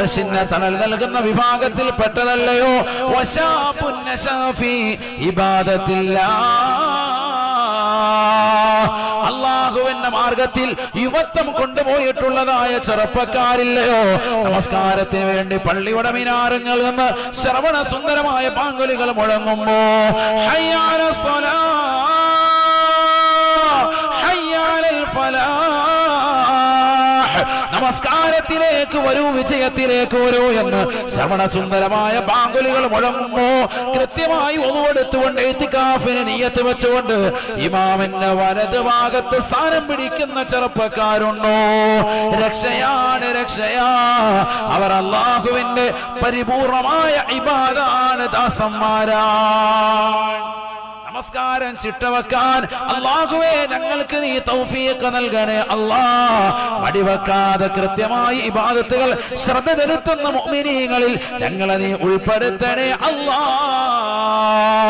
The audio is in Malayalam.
അർശിന്റെ തണൽ നൽകുന്ന വിഭാഗത്തിൽ പെട്ടതല്ലയോ? വശാബുൻ നശാഫി ഇബാദത്തില്ലാഹ്, അല്ലാഹുവിന്റെ മാർഗത്തിൽ യുവത്വം കൊണ്ടുപോയിട്ടുള്ളതായ ചെറുപ്പക്കാരില്ലയോ? നമസ്കാരത്തിന് വേണ്ടി പള്ളിയുടെ മിനാരങ്ങൾ നിന്ന് ശ്രവണ സുന്ദരമായ പാങ്കുലികൾ മുഴങ്ങുമ്പോ ഹയ്യാല സ്വലാഹ് ഹയ്യാലൽ ഫലാഹ്, നമസ്കാരത്തിലേക്ക് വരൂ, വിജയത്തിലേക്ക് വരൂ എന്ന് ശ്രവണ സുന്ദരമായ പാങ്കുലികൾ മുഴങ്ങുമ്പോ കൃത്യമായി ഒന്നുകൊടുത്തുകൊണ്ട് ഇത്തികാഫിന് നിയ്യത്ത് വെച്ചുകൊണ്ട് ഇമാമിന്റെ വലത് ഭാഗത്ത് സ്ഥാനം പിടിക്കുന്ന ചെറുപ്പക്കാരുണ്ടോ? രക്ഷയാണ്, രക്ഷയാ. അവർ അല്ലാഹുവിന്റെ പരിപൂർണമായ ഇബാദത്താണ്, ദാസന്മാരാണ്. നമസ്കാരം ചിട്ടവെക്കാൻ അല്ലാഹുവേ ഞങ്ങൾക്ക് നീ തൗഫീഖ് നൽകണേ അല്ലാഹ്. മടിവെക്കാതെ കൃത്യമായി ഇബാദത്തുകൾ ശ്രദ്ധ ചെലുത്തുന്ന മുഅ്മിനീങ്ങളിൽ ഞങ്ങളെ നീ ഉൾപ്പെടുത്തണേ അല്ലാഹ്.